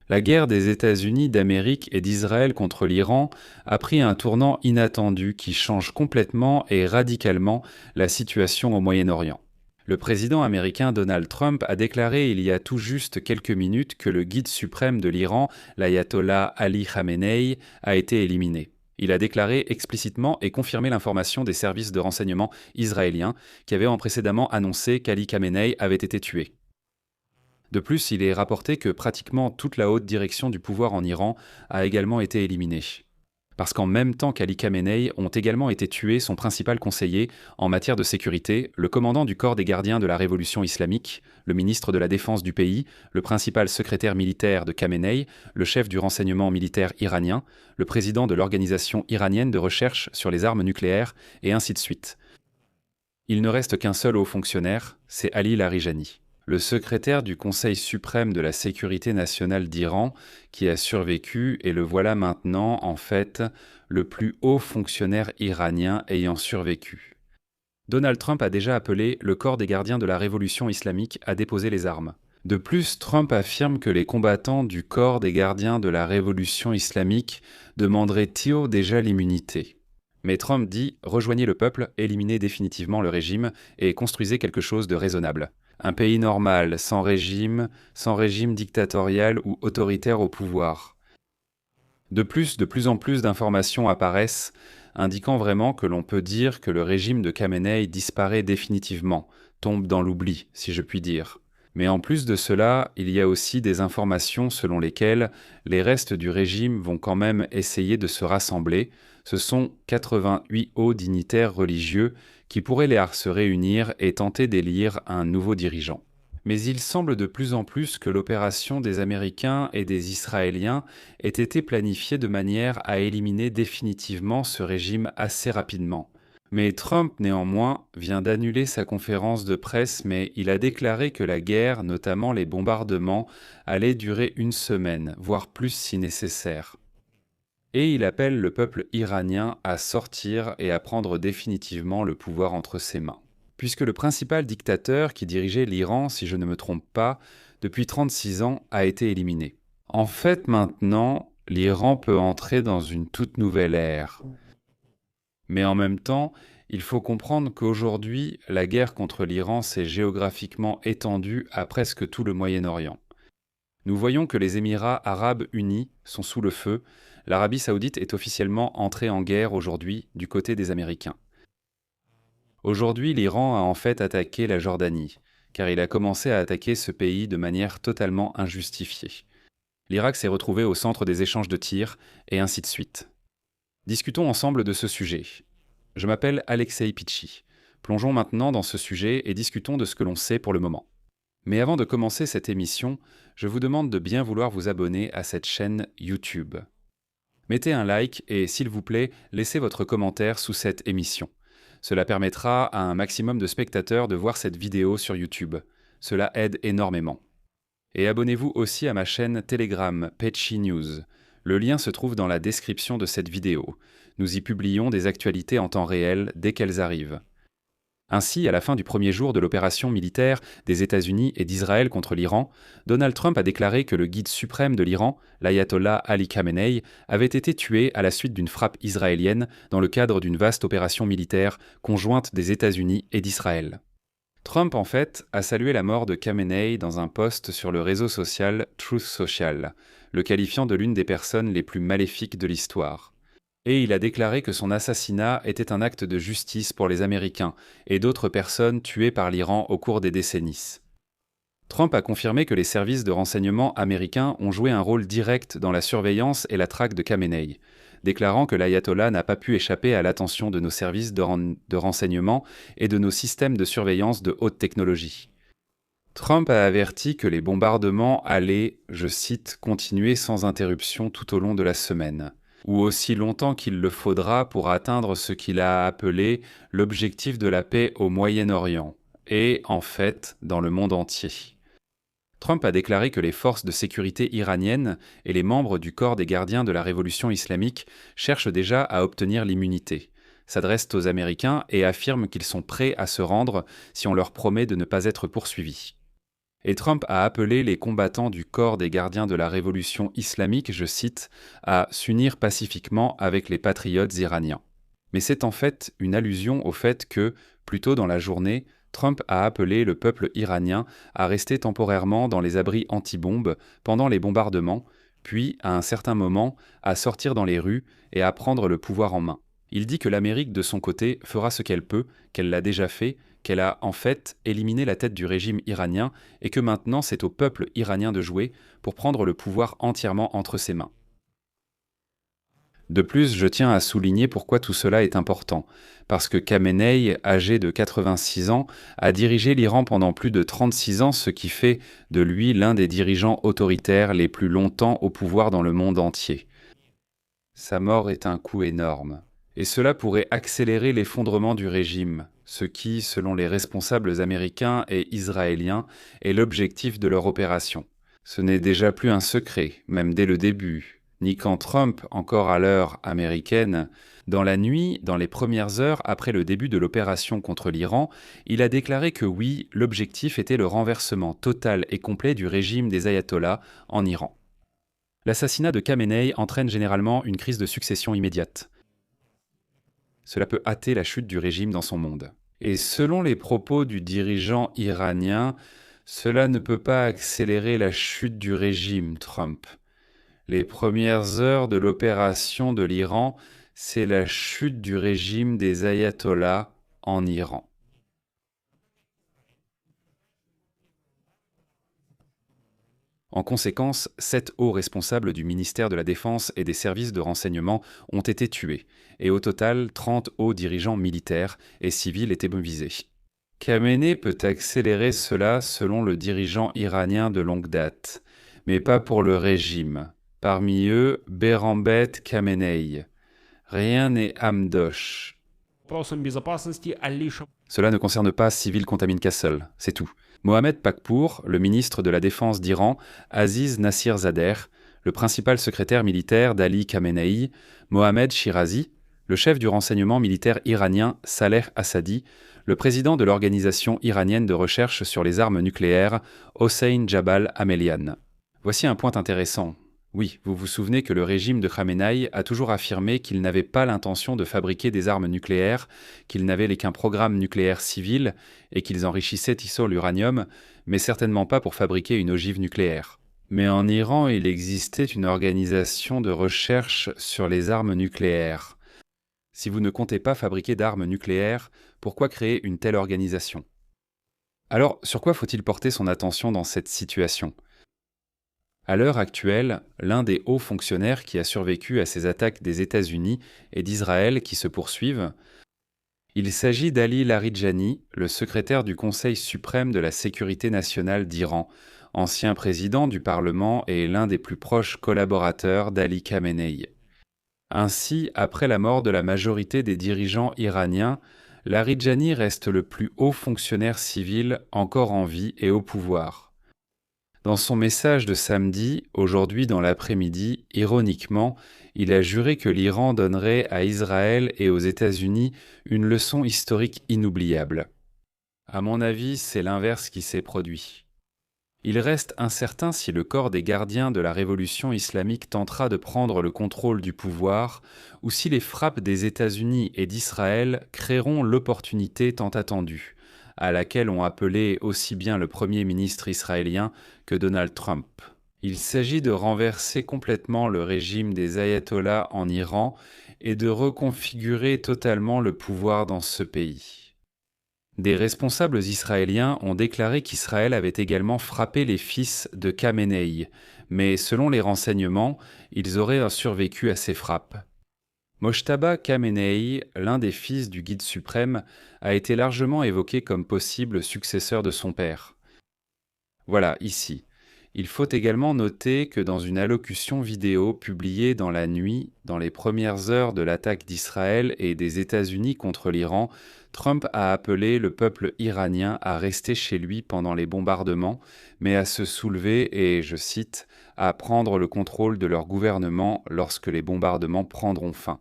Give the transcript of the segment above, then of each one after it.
La guerre des États-Unis d'Amérique et d'Israël contre l'Iran a pris un tournant inattendu qui change complètement et radicalement la situation au Moyen-Orient. Le président américain Donald Trump a déclaré il y a tout juste quelques minutes que le guide suprême de l'Iran, l'ayatollah Ali Khamenei, a été éliminé. Il a déclaré explicitement et confirmé l'information des services de renseignement israéliens qui avaient précédemment annoncé qu'Ali Khamenei avait été tué. De plus, il est rapporté que pratiquement toute la haute direction du pouvoir en Iran a également été éliminée. Parce qu'en même temps qu'Ali Khamenei ont également été tués son principal conseiller en matière de sécurité, le commandant du corps des gardiens de la révolution islamique, le ministre de la Défense du pays, le principal secrétaire militaire de Khamenei, le chef du renseignement militaire iranien, le président de l'organisation iranienne de recherche sur les armes nucléaires, et ainsi de suite. Il ne reste qu'un seul haut fonctionnaire, c'est Ali Larijani, le secrétaire du Conseil suprême de la sécurité nationale d'Iran, qui a survécu, et le voilà maintenant, en fait, le plus haut fonctionnaire iranien ayant survécu. Donald Trump a déjà appelé le corps des gardiens de la révolution islamique à déposer les armes. De plus, Trump affirme que les combattants du corps des gardiens de la révolution islamique demanderaient-ils déjà l'immunité. Mais Trump dit « Rejoignez le peuple, éliminez définitivement le régime et construisez quelque chose de raisonnable. Un pays normal, sans régime dictatorial ou autoritaire au pouvoir. » De plus en plus d'informations apparaissent, indiquant vraiment que l'on peut dire que le régime de Khamenei disparaît définitivement, tombe dans l'oubli, si je puis dire. Mais en plus de cela, il y a aussi des informations selon lesquelles les restes du régime vont quand même essayer de se rassembler. Ce sont 88 hauts dignitaires religieux qui pourraient se réunir et tenter d'élire un nouveau dirigeant. Mais il semble de plus en plus que l'opération des Américains et des Israéliens ait été planifiée de manière à éliminer définitivement ce régime assez rapidement. Mais Trump, néanmoins, vient d'annuler sa conférence de presse, mais il a déclaré que la guerre, notamment les bombardements, allait durer une semaine, voire plus si nécessaire. Et il appelle le peuple iranien à sortir et à prendre définitivement le pouvoir entre ses mains. Puisque le principal dictateur qui dirigeait l'Iran, si je ne me trompe pas, depuis 36 ans, a été éliminé. En fait, maintenant, l'Iran peut entrer dans une toute nouvelle ère. Mais en même temps, il faut comprendre qu'aujourd'hui, la guerre contre l'Iran s'est géographiquement étendue à presque tout le Moyen-Orient. Nous voyons que les Émirats arabes unis sont sous le feu. L'Arabie saoudite est officiellement entrée en guerre aujourd'hui du côté des Américains. Aujourd'hui, l'Iran a en fait attaqué la Jordanie, car il a commencé à attaquer ce pays de manière totalement injustifiée. L'Irak s'est retrouvé au centre des échanges de tirs, et ainsi de suite. Discutons ensemble de ce sujet. Je m'appelle Alexei Pitchi. Plongeons maintenant dans ce sujet et discutons de ce que l'on sait pour le moment. Mais avant de commencer cette émission, je vous demande de bien vouloir vous abonner à cette chaîne YouTube. Mettez un like et, s'il vous plaît, laissez votre commentaire sous cette émission. Cela permettra à un maximum de spectateurs de voir cette vidéo sur YouTube. Cela aide énormément. Et abonnez-vous aussi à ma chaîne Telegram Pitchi News. Le lien se trouve dans la description de cette vidéo. Nous y publions des actualités en temps réel dès qu'elles arrivent. Ainsi, à la fin du premier jour de l'opération militaire des États-Unis et d'Israël contre l'Iran, Donald Trump a déclaré que le guide suprême de l'Iran, l'ayatollah Ali Khamenei, avait été tué à la suite d'une frappe israélienne dans le cadre d'une vaste opération militaire conjointe des États-Unis et d'Israël. Trump, en fait, a salué la mort de Khamenei dans un post sur le réseau social Truth Social, le qualifiant de l'une des personnes les plus maléfiques de l'histoire. Et il a déclaré que son assassinat était un acte de justice pour les Américains et d'autres personnes tuées par l'Iran au cours des décennies. Trump a confirmé que les services de renseignement américains ont joué un rôle direct dans la surveillance et la traque de Khamenei, déclarant que l'ayatollah n'a pas pu échapper à l'attention de nos services de renseignement et de nos systèmes de surveillance de haute technologie. Trump a averti que les bombardements allaient, je cite, « continuer sans interruption tout au long de la semaine », ou aussi longtemps qu'il le faudra pour atteindre ce qu'il a appelé l'objectif de la paix au Moyen-Orient, et, en fait, dans le monde entier. Trump a déclaré que les forces de sécurité iraniennes et les membres du corps des gardiens de la révolution islamique cherchent déjà à obtenir l'immunité, s'adressent aux Américains et affirment qu'ils sont prêts à se rendre si on leur promet de ne pas être poursuivis. Et Trump a appelé les combattants du corps des gardiens de la révolution islamique, je cite, à s'unir pacifiquement avec les patriotes iraniens. Mais c'est en fait une allusion au fait que, plus tôt dans la journée, Trump a appelé le peuple iranien à rester temporairement dans les abris anti-bombes pendant les bombardements, puis, à un certain moment, à sortir dans les rues et à prendre le pouvoir en main. Il dit que l'Amérique, de son côté, fera ce qu'elle peut, qu'elle l'a déjà fait, qu'elle a en fait éliminé la tête du régime iranien et que maintenant c'est au peuple iranien de jouer pour prendre le pouvoir entièrement entre ses mains. De plus, je tiens à souligner pourquoi tout cela est important, parce que Khamenei, âgé de 86 ans, a dirigé l'Iran pendant plus de 36 ans, ce qui fait de lui l'un des dirigeants autoritaires les plus longtemps au pouvoir dans le monde entier. Sa mort est un coup énorme, et cela pourrait accélérer l'effondrement du régime, ce qui, selon les responsables américains et israéliens, est l'objectif de leur opération. Ce n'est déjà plus un secret, même dès le début, ni quand Trump, encore à l'heure américaine, dans la nuit, dans les premières heures après le début de l'opération contre l'Iran, il a déclaré que oui, l'objectif était le renversement total et complet du régime des ayatollahs en Iran. L'assassinat de Khamenei entraîne généralement une crise de succession immédiate. Cela peut hâter la chute du régime dans son monde. Et selon les propos du dirigeant iranien, cela ne peut pas accélérer la chute du régime Trump. Les premières heures de l'opération de l'Iran, c'est la chute du régime des ayatollahs en Iran. En conséquence, 7 hauts responsables du ministère de la Défense et des services de renseignement ont été tués, et au total, 30 hauts dirigeants militaires et civils étaient mobilisés. Khamenei peut accélérer cela selon le dirigeant iranien de longue date, mais pas pour le régime. Parmi eux, Behram-Beth Khamenei. Rien n'est Hamdosh. Cela ne concerne pas Civil Contamine Castle, c'est tout. Mohamed Pakpour, le ministre de la Défense d'Iran, Aziz Nassir-Zadeh, le principal secrétaire militaire d'Ali Khamenei, Mohamed Shirazi, le chef du renseignement militaire iranien Saleh Assadi, le président de l'organisation iranienne de recherche sur les armes nucléaires, Hossein Jabal Amelian. Voici un point intéressant. Oui, vous vous souvenez que le régime de Khamenei a toujours affirmé qu'il n'avait pas l'intention de fabriquer des armes nucléaires, qu'ils n'avaient qu'un programme nucléaire civil et qu'ils enrichissaient Tissot l'uranium, mais certainement pas pour fabriquer une ogive nucléaire. Mais en Iran, il existait une organisation de recherche sur les armes nucléaires. Si vous ne comptez pas fabriquer d'armes nucléaires, pourquoi créer une telle organisation? Alors, sur quoi faut-il porter son attention dans cette situation? À l'heure actuelle, l'un des hauts fonctionnaires qui a survécu à ces attaques des États-Unis et d'Israël qui se poursuivent, il s'agit d'Ali Larijani, le secrétaire du Conseil suprême de la sécurité nationale d'Iran, ancien président du Parlement et l'un des plus proches collaborateurs d'Ali Khamenei. Ainsi, après la mort de la majorité des dirigeants iraniens, Larijani reste le plus haut fonctionnaire civil encore en vie et au pouvoir. Dans son message de samedi, aujourd'hui dans l'après-midi, ironiquement, il a juré que l'Iran donnerait à Israël et aux États-Unis une leçon historique inoubliable. À mon avis, c'est l'inverse qui s'est produit. Il reste incertain si le corps des gardiens de la révolution islamique tentera de prendre le contrôle du pouvoir ou si les frappes des États-Unis et d'Israël créeront l'opportunité tant attendue, à laquelle ont appelé aussi bien le Premier ministre israélien que Donald Trump. Il s'agit de renverser complètement le régime des ayatollahs en Iran et de reconfigurer totalement le pouvoir dans ce pays. Des responsables israéliens ont déclaré qu'Israël avait également frappé les fils de Khamenei, mais selon les renseignements, ils auraient survécu à ces frappes. Mojtaba Khamenei, l'un des fils du guide suprême, a été largement évoqué comme possible successeur de son père. Voilà, ici. Il faut également noter que dans une allocution vidéo publiée dans la nuit, dans les premières heures de l'attaque d'Israël et des États-Unis contre l'Iran, Trump a appelé le peuple iranien à rester chez lui pendant les bombardements, mais à se soulever et, je cite, « à prendre le contrôle de leur gouvernement lorsque les bombardements prendront fin ».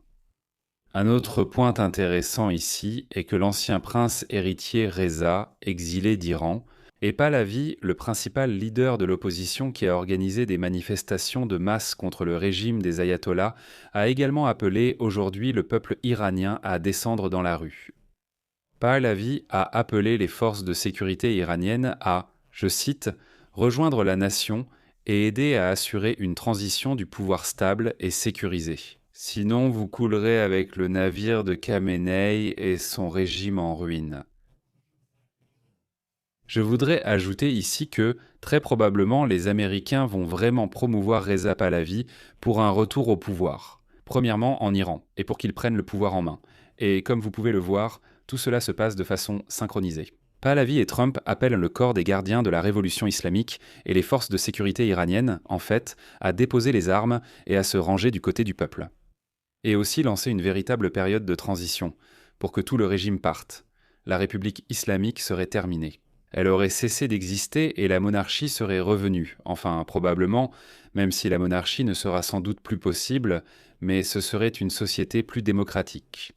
Un autre point intéressant ici est que l'ancien prince héritier Reza, exilé d'Iran, Et Pahlavi, le principal leader de l'opposition qui a organisé des manifestations de masse contre le régime des ayatollahs, a également appelé aujourd'hui le peuple iranien à descendre dans la rue. Pahlavi a appelé les forces de sécurité iraniennes à, je cite, rejoindre la nation et aider à assurer une transition du pouvoir stable et sécurisé. Sinon, vous coulerez avec le navire de Khamenei et son régime en ruine. Je voudrais ajouter ici que, très probablement, les Américains vont vraiment promouvoir Reza Pahlavi pour un retour au pouvoir. Premièrement, en Iran, et pour qu'il prenne le pouvoir en main. Et comme vous pouvez le voir, tout cela se passe de façon synchronisée. Pahlavi et Trump appellent le corps des gardiens de la révolution islamique et les forces de sécurité iraniennes, en fait, à déposer les armes et à se ranger du côté du peuple. Et aussi lancer une véritable période de transition, pour que tout le régime parte. La République islamique serait terminée. Elle aurait cessé d'exister et la monarchie serait revenue. Enfin, probablement, même si la monarchie ne sera sans doute plus possible, mais ce serait une société plus démocratique.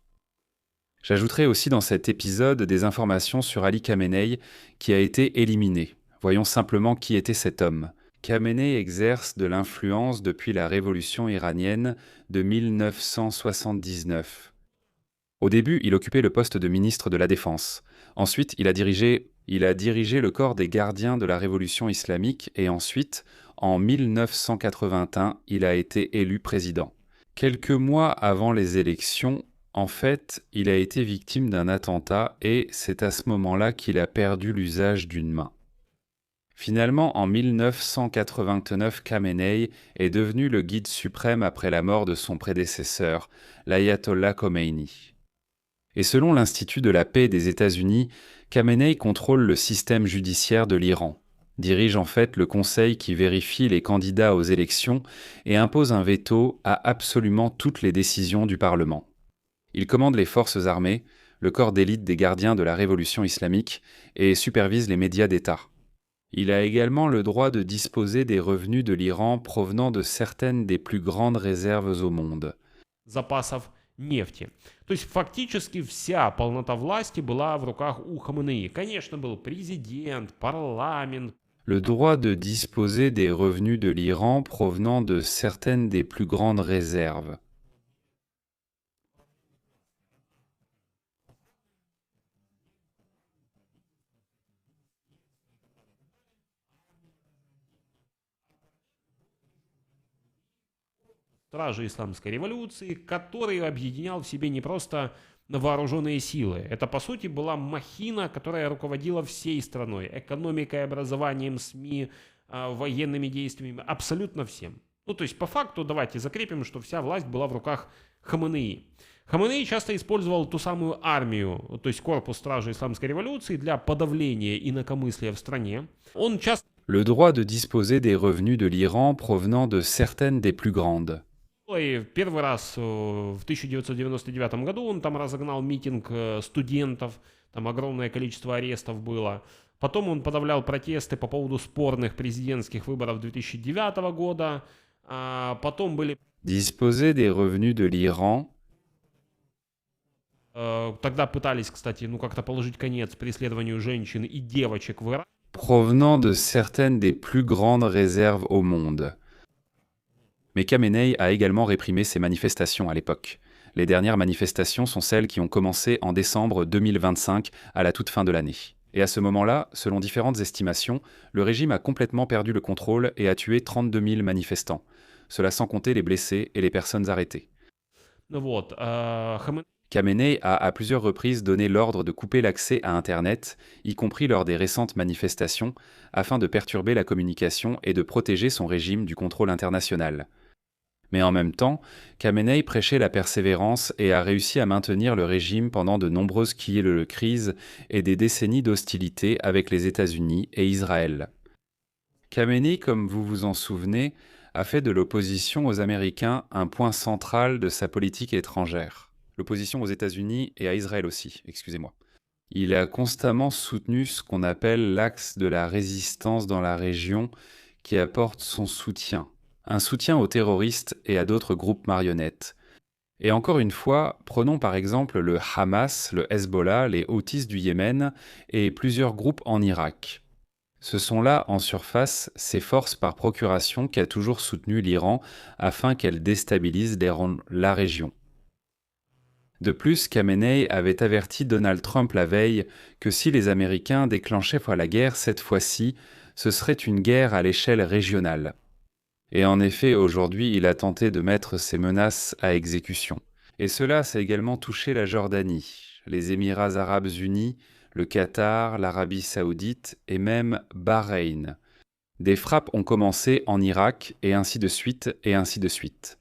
J'ajouterai aussi dans cet épisode des informations sur Ali Khamenei, qui a été éliminé. Voyons simplement qui était cet homme. Khamenei exerce de l'influence depuis la révolution iranienne de 1979. Au début, il occupait le poste de ministre de la Défense. Ensuite, il a dirigé le corps des gardiens de la révolution islamique et ensuite, en 1981, il a été élu président. Quelques mois avant les élections, en fait, il a été victime d'un attentat et c'est à ce moment-là qu'il a perdu l'usage d'une main. Finalement, en 1989, Khamenei est devenu le guide suprême après la mort de son prédécesseur, l'ayatollah Khomeini. Et selon l'Institut de la paix des États-Unis, Khamenei contrôle le système judiciaire de l'Iran, dirige en fait le conseil qui vérifie les candidats aux élections et impose un veto à absolument toutes les décisions du Parlement. Il commande les forces armées, le corps d'élite des gardiens de la révolution islamique et supervise les médias d'État. Il a également le droit de disposer des revenus de l'Iran provenant de certaines des plus grandes réserves au monde. Запасов нефти. То есть фактически вся полнота власти была в руках у Хаминеи. Конечно, был президент, парламент. Le droit de disposer des revenus de l'Iran provenant de certaines des plus grandes réserves. Стражи исламской революции, который объединял в себе не просто вооруженные силы. Это, по сути, была махина, которая руководила всей страной, экономикой, образованием, СМИ, военными действиями, абсолютно всем. Ну, то есть, по факту, давайте закрепим, что вся власть была в руках Хаманеи. Хаманеи часто использовал ту самую армию, то есть корпус стражи исламской революции, для подавления инакомыслия в стране. Он часто... Le droit de disposer des revenus de l'Iran provenant de certaines des plus grandes. И первый раз в 1999 году он там разогнал митинг студентов, там огромное количество арестов было. Потом он подавлял протесты по поводу спорных президентских выборов 2009 года. Потом были... Disposer des revenus de l'Iran. Тогда пытались, кстати, как-то положить конец преследованию женщин и девочек в Иране. Provenant de certaines des plus grandes réserves au monde. Mais Khamenei a également réprimé ces manifestations à l'époque. Les dernières manifestations sont celles qui ont commencé en décembre 2025, à la toute fin de l'année. Et à ce moment-là, selon différentes estimations, le régime a complètement perdu le contrôle et a tué 32 000 manifestants. Cela sans compter les blessés et les personnes arrêtées. Khamenei a à plusieurs reprises donné l'ordre de couper l'accès à Internet, y compris lors des récentes manifestations, afin de perturber la communication et de protéger son régime du contrôle international. Mais en même temps, Khamenei prêchait la persévérance et a réussi à maintenir le régime pendant de nombreuses crises et des décennies d'hostilité avec les États-Unis et Israël. Khamenei, comme vous vous en souvenez, a fait de l'opposition aux Américains un point central de sa politique étrangère. L'opposition aux États-Unis et à Israël aussi, excusez-moi. Il a constamment soutenu ce qu'on appelle l'axe de la résistance dans la région qui apporte son soutien. Un soutien aux terroristes et à d'autres groupes marionnettes. Et encore une fois, prenons par exemple le Hamas, le Hezbollah, les Houthis du Yémen et plusieurs groupes en Irak. Ce sont là, en surface, ces forces par procuration qui a toujours soutenu l'Iran afin qu'elle déstabilise la région. De plus, Khamenei avait averti Donald Trump la veille que si les Américains déclenchaient la guerre cette fois-ci, ce serait une guerre à l'échelle régionale. Et en effet, aujourd'hui, il a tenté de mettre ces menaces à exécution. Et cela, ça a également touché la Jordanie, les Émirats arabes unis, le Qatar, l'Arabie saoudite et même Bahreïn. Des frappes ont commencé en Irak et ainsi de suite et ainsi de suite.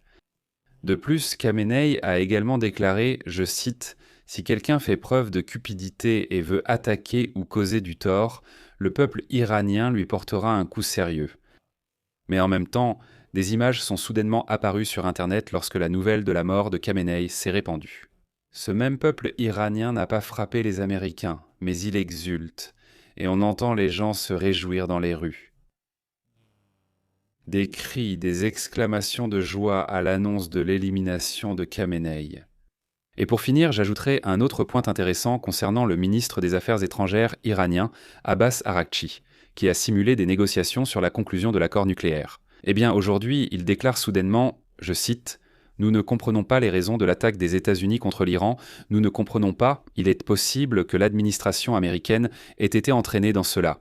De plus, Khamenei a également déclaré, je cite, « Si quelqu'un fait preuve de cupidité et veut attaquer ou causer du tort, le peuple iranien lui portera un coup sérieux. » Mais en même temps, des images sont soudainement apparues sur Internet lorsque la nouvelle de la mort de Khamenei s'est répandue. Ce même peuple iranien n'a pas frappé les Américains, mais il exulte, et on entend les gens se réjouir dans les rues. Des cris, des exclamations de joie à l'annonce de l'élimination de Khamenei. Et pour finir, j'ajouterai un autre point intéressant concernant le ministre des Affaires étrangères iranien, Abbas Araghchi, qui a simulé des négociations sur la conclusion de l'accord nucléaire. Eh bien, aujourd'hui, il déclare soudainement, je cite, « Nous ne comprenons pas les raisons de l'attaque des États-Unis contre l'Iran, nous ne comprenons pas, il est possible que l'administration américaine ait été entraînée dans cela.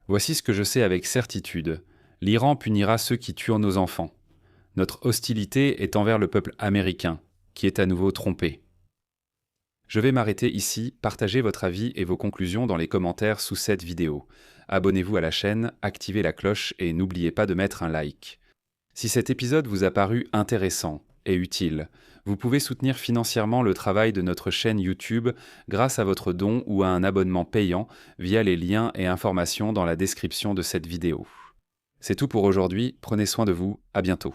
Voici ce que je sais avec certitude. L'Iran punira ceux qui tuent nos enfants. Notre hostilité est envers le peuple américain, qui est à nouveau trompé. » Je vais m'arrêter ici, partagez votre avis et vos conclusions dans les commentaires sous cette vidéo. Abonnez-vous à la chaîne, activez la cloche et n'oubliez pas de mettre un like. Si cet épisode vous a paru intéressant et utile, vous pouvez soutenir financièrement le travail de notre chaîne YouTube grâce à votre don ou à un abonnement payant via les liens et informations dans la description de cette vidéo. C'est tout pour aujourd'hui, prenez soin de vous, à bientôt.